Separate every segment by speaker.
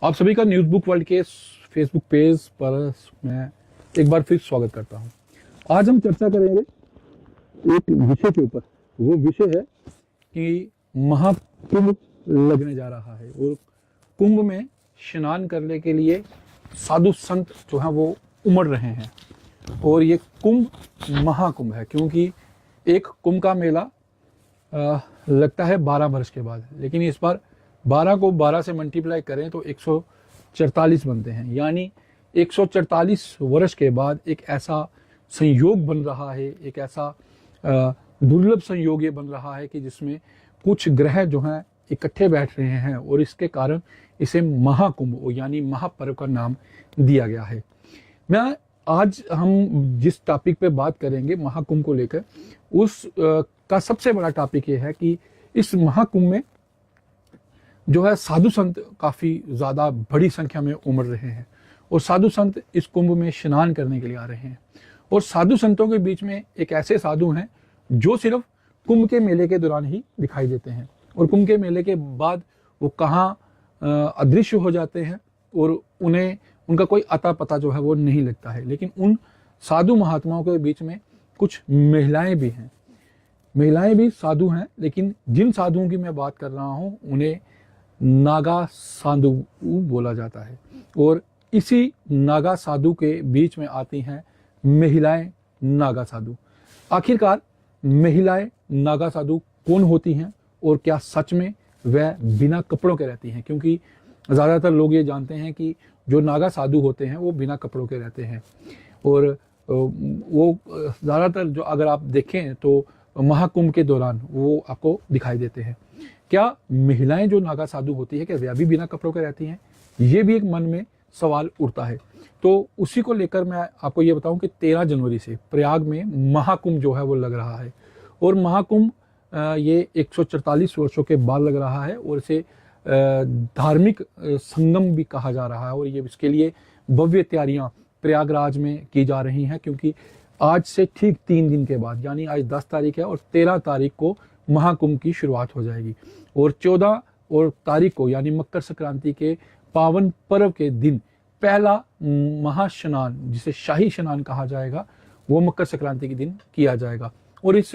Speaker 1: आप सभी का न्यूज़ बुक वर्ल्ड के फेसबुक पेज पर मैं एक बार फिर स्वागत करता हूं। आज हम चर्चा करेंगे एक विषय के ऊपर। वो विषय है कि महाकुंभ लगने जा रहा है और कुंभ में स्नान करने के लिए साधु संत जो है वो उमड़ रहे हैं। और ये कुंभ महाकुंभ है क्योंकि एक कुंभ का मेला लगता है 12 वर्ष के बाद, लेकिन इस बार 12 को 12 से मल्टीप्लाई करें तो 144 बनते हैं। यानी 144 वर्ष के बाद एक ऐसा संयोग बन रहा है, एक ऐसा दुर्लभ संयोग ये बन रहा है कि जिसमें कुछ ग्रह जो हैं इकट्ठे बैठ रहे हैं और इसके कारण इसे महाकुंभ यानी महापर्व का नाम दिया गया है। मैं आज हम जिस टॉपिक पे बात करेंगे महाकुंभ को लेकर, उस का सबसे बड़ा टॉपिक ये है कि इस महाकुंभ में जो है साधु संत काफ़ी ज़्यादा बड़ी संख्या में उमड़ रहे हैं और साधु संत इस कुंभ में स्नान करने के लिए आ रहे हैं। और साधु संतों के बीच में एक ऐसे साधु हैं जो सिर्फ कुंभ के मेले के दौरान ही दिखाई देते हैं और कुंभ के मेले के बाद वो कहाँ अदृश्य हो जाते हैं और उन्हें उनका कोई अता पता जो है वो नहीं लगता है। लेकिन उन साधु महात्माओं के बीच में कुछ महिलाएं भी हैं, महिलाएं भी साधु हैं, लेकिन जिन साधुओं की मैं बात कर रहा हूँ उन्हें नागा साधु बोला जाता है। और इसी नागा साधु के बीच में आती हैं महिलाएं नागा साधु। आखिरकार महिलाएं नागा साधु कौन होती हैं और क्या सच में वह बिना कपड़ों के रहती हैं? क्योंकि ज़्यादातर लोग ये जानते हैं कि जो नागा साधु होते हैं वो बिना कपड़ों के रहते हैं और वो ज़्यादातर जो अगर आप देखें तो महाकुंभ के दौरान वो आपको दिखाई देते हैं। क्या महिलाएं जो नागा साधु होती है क्या वह भी बिना कपड़ों के रहती हैं? ये भी एक मन में सवाल उठता है। तो उसी को लेकर मैं आपको ये बताऊं कि 13 जनवरी से प्रयाग में महाकुंभ जो है वो लग रहा है और महाकुंभ ये 144 वर्षों के बाद लग रहा है और इसे धार्मिक संगम भी कहा जा रहा है। और ये इसके लिए भव्य तैयारियां प्रयागराज में की जा रही हैं क्योंकि आज से ठीक 3 दिन के बाद यानी आज 10 तारीख है और 13 तारीख को महाकुंभ की शुरुआत हो जाएगी और 14 और तारीख को यानी मकर संक्रांति के पावन पर्व के दिन पहला महास्नान जिसे शाही स्नान कहा जाएगा वो मकर संक्रांति के दिन किया जाएगा। और इस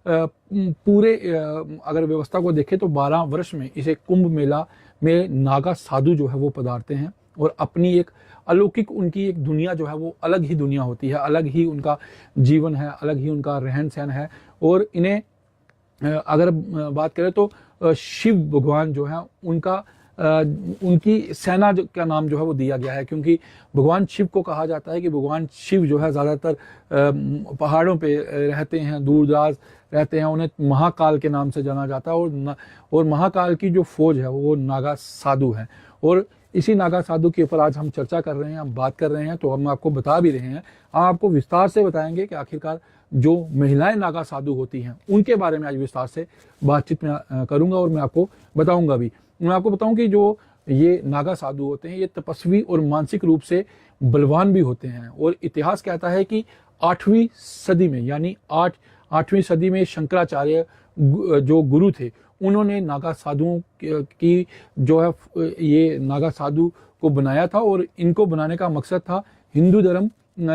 Speaker 1: पूरे अगर व्यवस्था को देखें तो 12 वर्ष में इसे कुंभ मेला में नागा साधु जो है वो पधारते हैं और अपनी एक अलौकिक उनकी एक दुनिया जो है वो अलग ही दुनिया होती है, अलग ही उनका जीवन है, अलग ही उनका रहन सहन है। और इन्हें अगर बात करें तो शिव भगवान जो है उनका उनकी सेना का नाम जो है वो दिया गया है क्योंकि भगवान शिव को कहा जाता है कि भगवान शिव जो है ज़्यादातर पहाड़ों पे रहते हैं, दूर दराज रहते हैं, उन्हें महाकाल के नाम से जाना जाता है और महाकाल की जो फौज है वो नागा साधु है। और इसी नागा साधु के ऊपर आज हम चर्चा कर रहे हैं, हम बात कर रहे हैं, तो हम आपको बता भी रहे हैं, हम आपको विस्तार से बताएंगे कि आखिरकार जो महिलाएं नागा साधु होती हैं उनके बारे में आज विस्तार से बातचीत में करूंगा और मैं आपको बताऊंगा भी। मैं आपको बताऊं कि जो ये नागा साधु होते हैं ये तपस्वी और मानसिक रूप से बलवान भी होते हैं। और इतिहास कहता है कि 8वीं सदी में यानी 8वीं सदी में शंकराचार्य जो गुरु थे उन्होंने नागा साधुओं की जो है ये नागा साधु को बनाया था और इनको बनाने का मकसद था हिंदू धर्म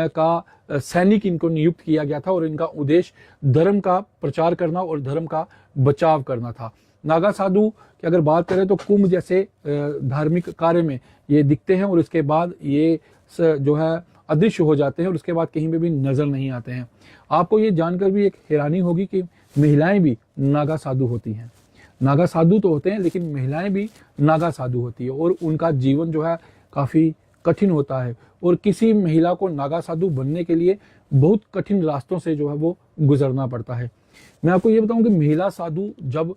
Speaker 1: का सैनिक इनको नियुक्त किया गया था और इनका उद्देश्य धर्म का प्रचार करना और धर्म का बचाव करना था। नागा साधु की अगर बात करें तो कुंभ जैसे धार्मिक कार्य में ये दिखते हैं और इसके बाद ये जो है अदृश्य हो जाते हैं और उसके बाद कहीं पे भी नजर नहीं आते हैं। आपको ये जानकर भी एक हैरानी होगी कि महिलाएं भी नागा साधु होती हैं। नागा साधु तो होते हैं लेकिन महिलाएं भी नागा साधु होती है और उनका जीवन जो है काफ़ी कठिन होता है और किसी महिला को नागा साधु बनने के लिए बहुत कठिन रास्तों से जो है वो गुजरना पड़ता है। मैं आपको ये बताऊं कि महिला साधु जब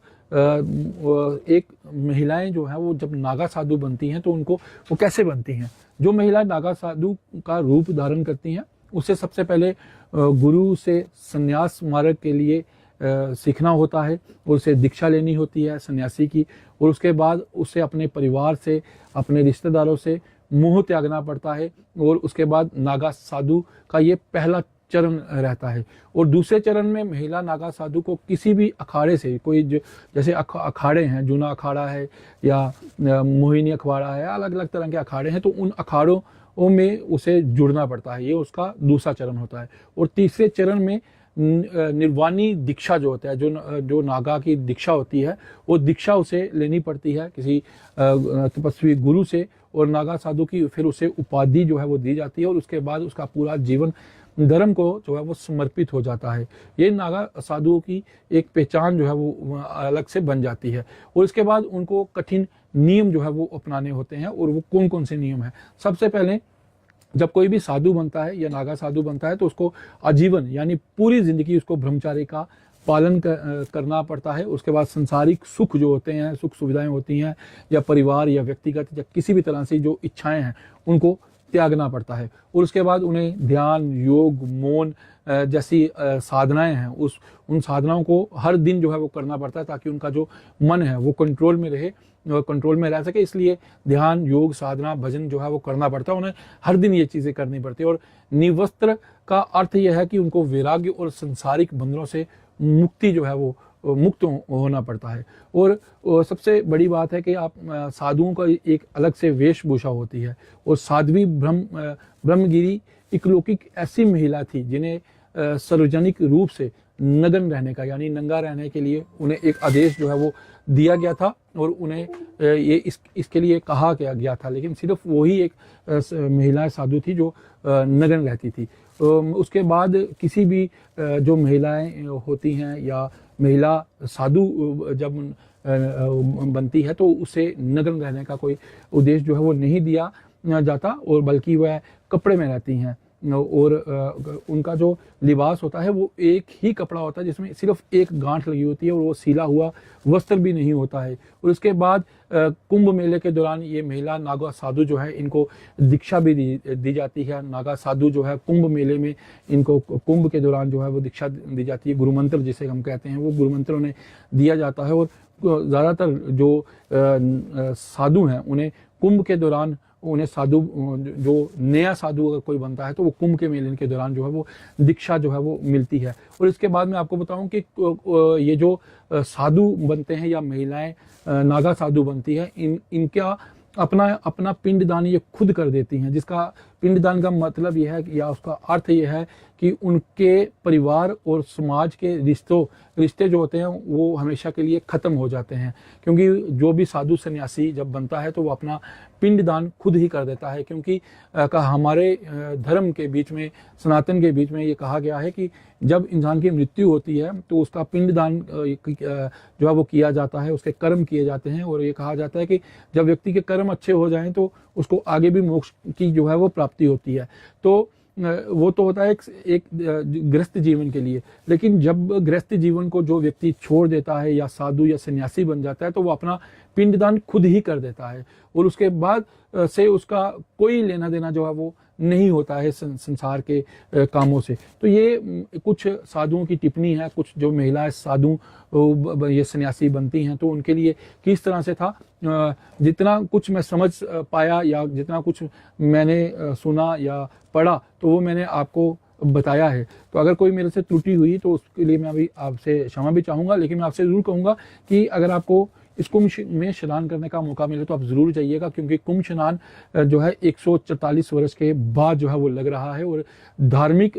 Speaker 1: एक महिलाएं जो है वो जब नागा साधु बनती हैं तो उनको वो कैसे बनती हैं? जो महिला नागा साधु का रूप धारण करती हैं उसे सबसे पहले गुरु से संन्यास मार्ग के लिए सीखना होता है और उसे दीक्षा लेनी होती है सन्यासी की और उसके बाद उसे अपने परिवार से अपने रिश्तेदारों से मोह त्यागना पड़ता है और उसके बाद नागा साधु का ये पहला चरण रहता है। और दूसरे चरण में महिला नागा साधु को किसी भी अखाड़े से, कोई जैसे अखाड़े हैं, जूना अखाड़ा है या मोहिनी अखाड़ा है, अलग अलग तरह के अखाड़े हैं, तो उन अखाड़ों में उसे जुड़ना पड़ता है। ये उसका दूसरा चरण होता है। और तीसरे चरण में निर्वाणी दीक्षा जो होता है, जो नागा की दीक्षा होती है, वो दीक्षा उसे लेनी पड़ती है किसी तपस्वी गुरु से, और नागा साधु की फिर उसे उपाधि जो है वो दी जाती है, और उसके बाद उसका पूरा जीवन धर्म को जो है वो समर्पित हो जाता है। ये नागा साधुओं की एक पहचान जो है वो अलग से बन जाती है। और इसके बाद उनको कठिन नियम जो है वो अपनाने होते हैं। और वो कौन कौन से नियम हैं? सबसे पहले जब कोई भी साधु बनता है या नागा साधु बनता है तो उसको आजीवन यानी पूरी जिंदगी उसको ब्रह्मचार्य का पालन करना पड़ता है। उसके बाद संसारिक सुख जो होते हैं, सुख सुविधाएं होती हैं, या परिवार या व्यक्तिगत या किसी भी तरह से जो इच्छाएं हैं, उनको त्यागना पड़ता है। और उसके बाद उन्हें ध्यान, योग, मौन जैसी साधनाएं हैं, उन साधनाओं को हर दिन जो है वो करना पड़ता है, ताकि उनका जो मन है वो कंट्रोल में रहे, कंट्रोल में रह सके। इसलिए ध्यान, योग, साधना, भजन जो है वो करना पड़ता है। उन्हें हर दिन ये चीज़ें करनी पड़ती है। और निवस्त्र का अर्थ यह है कि उनको वैराग्य और संसारिक बंधनों से मुक्ति जो है वो मुक्त होना पड़ता है। और सबसे बड़ी बात है कि आप साधुओं का एक अलग से वेशभूषा होती है। और साध्वी ब्रह्मगिरी एक लौकिक ऐसी महिला थी जिन्हें सार्वजनिक रूप से नग्न रहने का यानी नंगा रहने के लिए उन्हें एक आदेश जो है वो दिया गया था, और उन्हें ये इसके लिए कहा गया था। लेकिन सिर्फ वही एक महिला साधु थी जो नग्न रहती थी। उसके बाद किसी भी जो महिलाएं होती हैं या महिला साधु जब बनती है तो उसे नग्न रहने का कोई उद्देश्य जो है वो नहीं दिया जाता, और बल्कि वह कपड़े में रहती हैं। और उनका जो लिबास होता है वो एक ही कपड़ा होता है जिसमें सिर्फ एक गांठ लगी होती है, और वो सिला हुआ वस्त्र भी नहीं होता है। और उसके बाद कुंभ मेले के दौरान ये महिला नागा साधु जो है इनको दीक्षा भी दी जाती है। नागा साधु जो है कुंभ मेले में इनको कुंभ के दौरान जो है वो दीक्षा दी जाती है। गुरुमंत्र जिसे हम कहते हैं, वो गुरुमंत्र उन्हें दिया जाता है। और ज़्यादातर जो साधु हैं उन्हें कुंभ के दौरान, उन्हें साधु जो नया साधु अगर कोई बनता है तो वो कुंभ के मेले के दौरान जो है वो दीक्षा जो है वो मिलती है। और इसके बाद मैं आपको बताऊं कि ये जो साधु बनते हैं या महिलाएं नागा साधु बनती है, इनका अपना पिंडदान ये खुद कर देती हैं। जिसका पिंडदान का मतलब यह है या उसका अर्थ यह है कि उनके परिवार और समाज के रिश्ते जो होते हैं वो हमेशा के लिए ख़त्म हो जाते हैं। क्योंकि जो भी साधु सन्यासी जब बनता है तो वो अपना पिंडदान खुद ही कर देता है। क्योंकि हमारे धर्म के बीच में, सनातन के बीच में ये कहा गया है कि जब इंसान की मृत्यु होती है तो उसका पिंडदान जो है वो किया जाता है, उसके कर्म किए जाते हैं। और ये कहा जाता है कि जब व्यक्ति के कर्म अच्छे हो जाएं तो उसको आगे भी मोक्ष की जो है वो प्राप्ति होती है। तो वो तो होता है एक गृहस्थ जीवन के लिए। लेकिन जब गृहस्थ जीवन को जो व्यक्ति छोड़ देता है या साधु या सन्यासी बन जाता है तो वो अपना पिंडदान खुद ही कर देता है, और उसके बाद से उसका कोई लेना देना जो है वो नहीं होता है संसार के कामों से। तो ये कुछ साधुओं की टिप्पणी है। कुछ जो महिलाएं साधु ये सन्यासी बनती हैं तो उनके लिए किस तरह से था, जितना कुछ मैं समझ पाया या जितना कुछ मैंने सुना या पढ़ा तो वो मैंने आपको बताया है। तो अगर कोई मेरे से त्रुटि हुई तो उसके लिए मैं अभी आपसे क्षमा भी चाहूँगा। लेकिन मैं आपसे ज़रूर कहूँगा कि अगर आपको इस कुंभ में स्नान करने का मौका मिले तो आप ज़रूर जाइएगा, क्योंकि कुंभ स्नान जो है 144 वर्ष के बाद जो है वो लग रहा है। और धार्मिक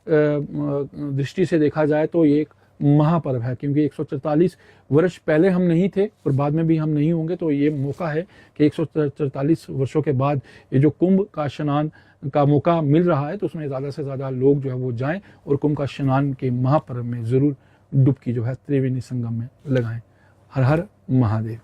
Speaker 1: दृष्टि से देखा जाए तो ये एक महापर्व है, क्योंकि 144 वर्ष पहले हम नहीं थे और बाद में भी हम नहीं होंगे। तो ये मौका है कि 144 वर्षों के बाद ये जो कुंभ का स्नान का मौका मिल रहा है तो उसमें ज़्यादा से ज़्यादा लोग जो है वो जाएं और कुंभ का स्नान के महापर्व में ज़रूर डुबकी जो है त्रिवेणी संगम में लगाएं। हर हर महादेव।